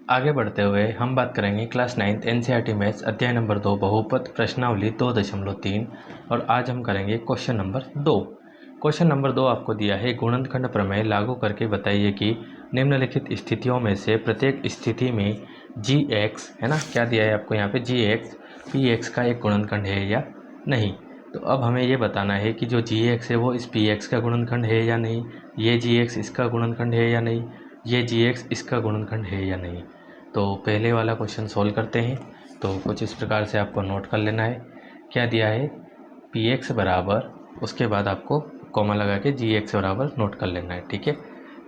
आगे बढ़ते हुए हम बात करेंगे क्लास 9th एनसीईआरटी मैथ्स अध्याय नंबर 2 बहुपद प्रश्नावली 2.3 और आज हम करेंगे क्वेश्चन नंबर 2। क्वेश्चन नंबर 2 आपको दिया है गुणनखंड प्रमेय लागू करके बताइए कि निम्नलिखित स्थितियों में से प्रत्येक स्थिति में जी एक्स है ना, क्या दिया है आपको यहाँ पे जी एक्स पी एक्स का एक गुणनखंड है या नहीं। तो अब हमें ये बताना है कि जो जी एक्स है वो इस पी एक्स का गुणनखंड है या नहीं, ये जी एक्स इसका गुणनखंड है या नहीं, ये जी एक्स इसका गुणनखंड है या नहीं। तो पहले वाला क्वेश्चन सॉल्व करते हैं। तो कुछ इस प्रकार से आपको नोट कर लेना है, क्या दिया है पी एक्स बराबर, उसके बाद आपको कॉमा लगा के जी एक्स बराबर नोट कर लेना है। ठीक है,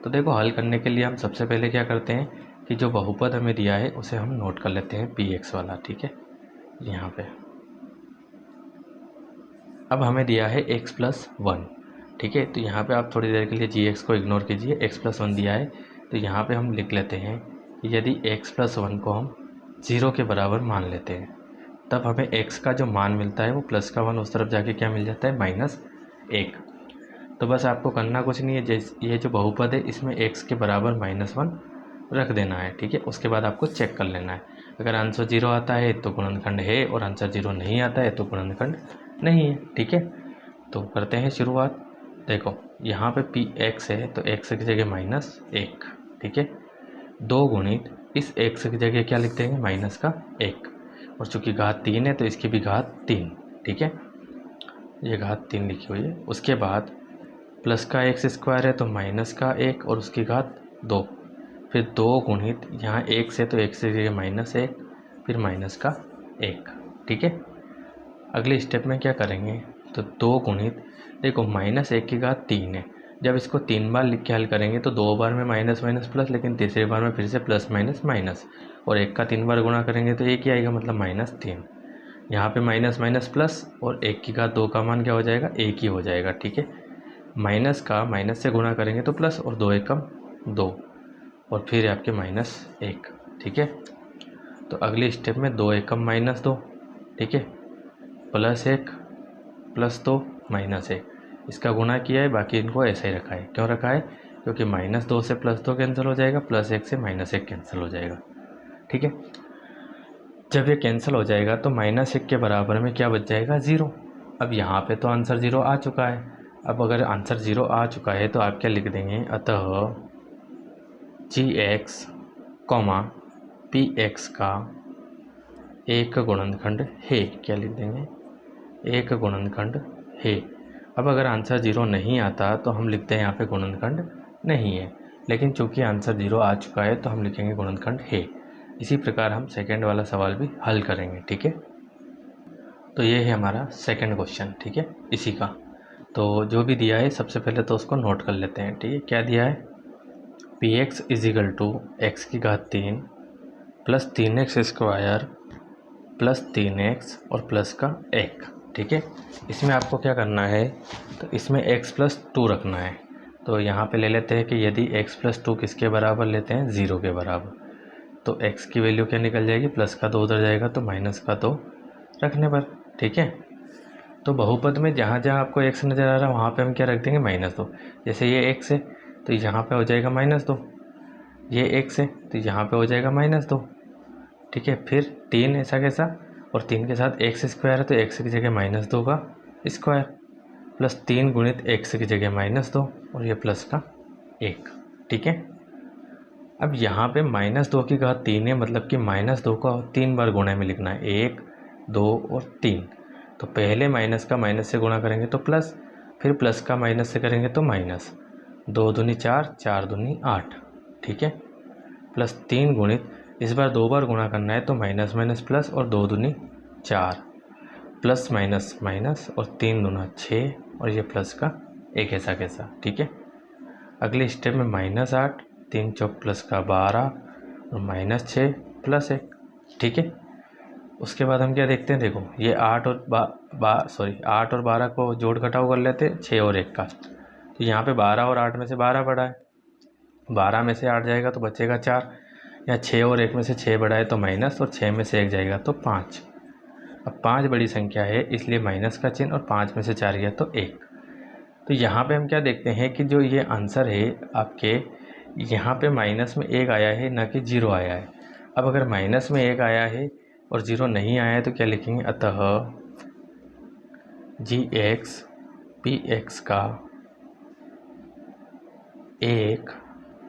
तो देखो हल करने के लिए हम सबसे पहले क्या करते हैं कि जो बहुपद हमें दिया है उसे हम नोट कर लेते हैं पी एक्स वाला। ठीक है, यहाँ पे अब हमें दिया है x प्लस 1। ठीक है, तो यहाँ पे आप थोड़ी देर के लिए जी एक्स को इग्नोर कीजिए, x प्लस 1 दिया है। तो यहाँ पे हम लिख लेते हैं कि यदि x प्लस 1 को हम 0 के बराबर मान लेते हैं तब हमें x का जो मान मिलता है वो प्लस का 1 उस तरफ जाके क्या मिल जाता है -1। तो बस आपको करना कुछ नहीं है, जैसे ये जो बहुपद है इसमें x के बराबर -1 रख देना है। ठीक है, उसके बाद आपको चेक कर लेना है, अगर आंसर 0 आता है तो गुणनखंड है और आंसर 0 नहीं आता है तो गुणनखंड नहीं है। ठीक है, तो करते हैं शुरुआत। देखो यहाँ पे पी एक्स है तो एक्स की जगह -1। ठीक है, 2 गुणित इस एक्स की जगह क्या लिख देंगे -1, और चूँकि घात 3 है तो इसकी भी घात 3। ठीक है, ये घात 3 लिखी हुई है। उसके बाद प्लस का एक्स स्क्वायर है तो माइनस का 1 और उसकी घात 2, फिर 2 गुणित यहाँ एक्स है तो एक्स की जगह -1 फिर माइनस का 1। ठीक है, अगले स्टेप में क्या करेंगे तो 2 गुणित, देखो -1 की घात 3 है, जब इसको 3 बार लिख के हल करेंगे तो 2 बार में माइनस माइनस प्लस, लेकिन तीसरी बार में फिर से प्लस माइनस माइनस, और 1 का 3 बार गुणा करेंगे तो 1 ही आएगा, मतलब -3। यहाँ पे माइनस माइनस प्लस और 1 की घात 2 का मान क्या हो जाएगा 1 ही हो जाएगा। ठीक है, माइनस का माइनस से गुणा करेंगे तो प्लस, और 2 एकम 2, और फिर आपके -1। ठीक है, तो अगले स्टेप में 2 एकम -2। ठीक है, +1 +2 -1, इसका गुणा किया है, बाकी इनको ऐसे ही रखा है। क्यों रखा है, क्योंकि -2 से +2 कैंसिल हो जाएगा, +1 से -1 कैंसिल हो जाएगा। ठीक है, जब ये कैंसिल हो जाएगा तो -1 के बराबर में क्या बच जाएगा 0। अब यहाँ पे तो आंसर 0 आ चुका है। अब अगर आंसर 0 आ चुका है तो आप क्या लिख देंगे, अतः जी एक्स कॉमा पी एक्स का एक गुणनखंड है, क्या लिख देंगे एक गुणनखंड है। अब अगर आंसर 0 नहीं आता तो हम लिखते हैं यहाँ पे गुणनखंड नहीं है, लेकिन चूंकि आंसर 0 आ चुका है तो हम लिखेंगे गुणनखंड है। इसी प्रकार हम सेकंड वाला सवाल भी हल करेंगे। ठीक है, तो ये है हमारा सेकंड क्वेश्चन। ठीक है, इसी का तो जो भी दिया है सबसे पहले तो उसको नोट कर लेते हैं। ठीक है, क्या दिया है p x equal to x की घात 3 plus 3x square plus 3x और प्लस का 1। ठीक है, इसमें आपको क्या करना है तो इसमें x प्लस 2 रखना है। तो यहाँ पे ले लेते हैं कि यदि x प्लस 2 किसके बराबर लेते हैं 0 के बराबर, तो x की वैल्यू क्या निकल जाएगी, प्लस का 2 उधर जाएगा तो माइनस का 2 रखने पर। ठीक है, तो बहुपद में जहाँ जहाँ आपको x नज़र आ रहा है वहाँ पे हम क्या रख देंगे -2। जैसे ये x है तो यहाँ पे हो जाएगा -2, ये x है तो यहाँ पे हो जाएगा -2। ठीक है, फिर 3 ऐसा कैसा, और 3 के साथ एक्स स्क्वायर है तो एक्स की जगह -2 का स्क्वायर प्लस 3 गुणित एक्स की जगह -2 और ये प्लस का 1। ठीक है, अब यहाँ पे -2 की घात 3 है, मतलब कि -2 का 3 बार गुणा में लिखना है, 1 2 और 3। तो पहले माइनस का माइनस से गुणा करेंगे तो प्लस, फिर प्लस का माइनस से करेंगे तो माइनस, 2 दूनी 4 4 दूनी 8। ठीक है, प्लस 3 गुणित, इस बार 2 बार गुणा करना है तो माइनस माइनस प्लस, और 2 दूनी 4 प्लस माइनस माइनस और 3 दूना 6 और ये प्लस का 1 ऐसा कैसा। ठीक है, अगले स्टेप में -8 3 चौक प्लस का 12 और -6 प्लस 1। ठीक है, उसके बाद हम क्या देखते हैं, देखो ये 8 और 12 को जोड़ घटाव कर लेते हैं 6 और 1 का। तो यहाँ पे 12 और 8 में से 12 बढ़ा है, 12 में से 8 जाएगा तो बचेगा 4, या 6 और 1 में से 6 बढ़ा है तो माइनस, और 6 में से 1 जाएगा तो 5। अब 5 बड़ी संख्या है इसलिए माइनस का चिन्ह, और 5 में से 4 गया तो 1। तो यहाँ पे हम क्या देखते हैं कि जो ये आंसर है आपके, यहाँ पे माइनस में 1 आया है ना कि 0 आया है। अब अगर माइनस में 1 आया है और 0 नहीं आया है तो क्या लिखेंगे, अतः gx px का एक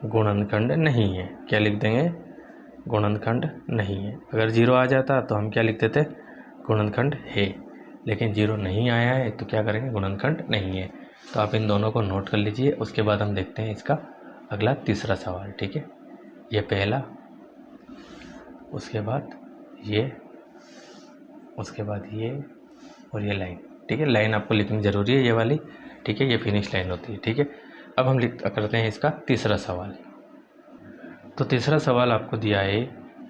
गुणनखंड नहीं है। क्या लिख देंगे, गुणनखंड नहीं है। अगर 0 आ जाता तो हम क्या लिख देते, गुणनखंड है, लेकिन 0 नहीं आया है तो क्या करेंगे, गुणनखंड नहीं है। तो आप इन दोनों को नोट कर लीजिए। उसके बाद हम देखते हैं इसका अगला तीसरा सवाल। ठीक है, ये पहला, उसके बाद ये, उसके बाद ये और ये लाइन। ठीक है, लाइन आपको लिखनी ज़रूरी है ये वाली। ठीक है, ये फिनिश लाइन होती है। ठीक है, अब हम करते हैं इसका तीसरा सवाल। तो तीसरा सवाल आपको दिया है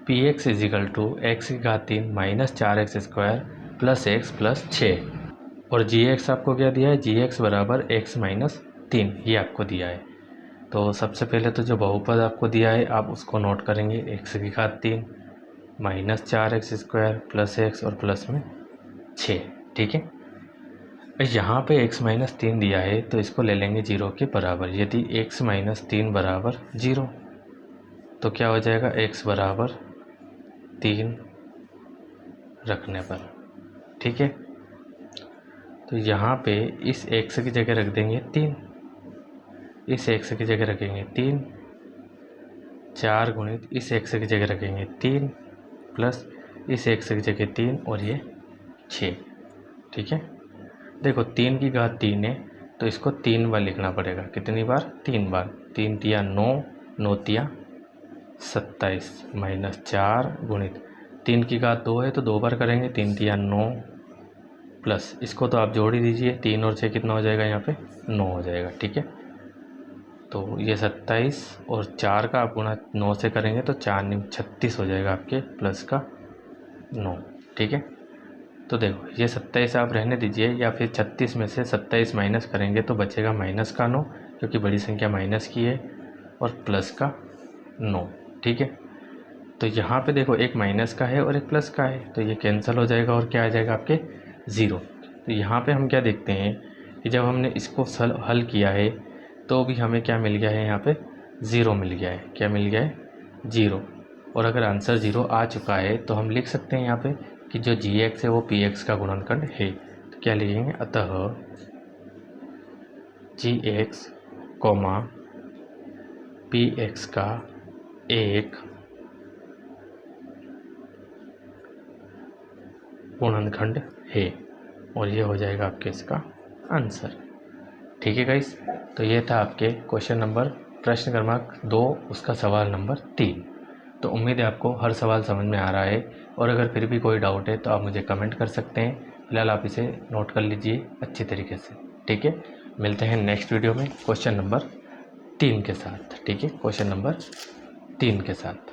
p x equal to x की घात 3 minus 4x square plus x plus 6, और जी एक्स आपको क्या दिया है, जी एक्स बराबर एक्स माइनस 3, ये आपको दिया है। तो सबसे पहले तो जो बहुपद आपको दिया है आप उसको नोट करेंगे, एक्स की घात 3 minus 4x square plus x और प्लस में 6। ठीक है, यहाँ पे x माइनस 3 दिया है तो इसको ले लेंगे 0 के बराबर। यदि x माइनस 3 बराबर 0 तो क्या हो जाएगा, x बराबर 3 रखने पर। ठीक है, तो यहाँ पे इस x की जगह रख देंगे 3, इस x की जगह रखेंगे 3, 4 गुणित इस x की जगह रखेंगे 3 प्लस इस x की जगह 3 और ये 6। ठीक है, देखो 3 की घात 3 है तो इसको 3 बार लिखना पड़ेगा। कितनी बार, 3 बार। 3 तिया 9, 9 तिया 27 माइनस 4 गुणित 3 की घात 2 है तो 2 बार करेंगे, 3 तिया 9 प्लस इसको तो आप जोड़ ही दीजिए, 3 और 6 कितना हो जाएगा, यहाँ पे 9 हो जाएगा। ठीक है, तो ये 27 और 4 का आप गुणा 9 से करेंगे तो 4 9 36 हो जाएगा आपके, प्लस का 9। ठीक है, तो देखो ये 27 आप रहने दीजिए, या फिर 36 में से 27 माइनस करेंगे तो बचेगा माइनस का 9, क्योंकि बड़ी संख्या माइनस की है, और प्लस का 9। ठीक है, तो यहाँ पे देखो एक माइनस का है और एक प्लस का है तो ये कैंसिल हो जाएगा और क्या आ जाएगा आपके 0। तो यहाँ पे हम क्या देखते हैं कि जब हमने इसको हल किया है तो भी हमें क्या मिल गया है, यहाँ पे 0 मिल गया है। क्या मिल गया है, 0। और अगर आंसर 0 आ चुका है तो हम लिख सकते हैं यहाँ पे कि जो जी एक्स है वो पी एक्स का गुणनखंड है। तो क्या लिखेंगे, अतः जी एक्स कोमा पी एक्स का एक गुणनखंड है, और ये हो जाएगा आपके इसका आंसर। ठीक है गाइस, तो ये था आपके क्वेश्चन नंबर, प्रश्न क्रमांक 2, उसका सवाल नंबर 3। तो उम्मीद है आपको हर सवाल समझ में आ रहा है, और अगर फिर भी कोई डाउट है तो आप मुझे कमेंट कर सकते हैं। फिलहाल आप इसे नोट कर लीजिए अच्छी तरीके से। ठीक है, मिलते हैं नेक्स्ट वीडियो में क्वेश्चन नंबर 3 के साथ। ठीक है, क्वेश्चन नंबर 3 के साथ।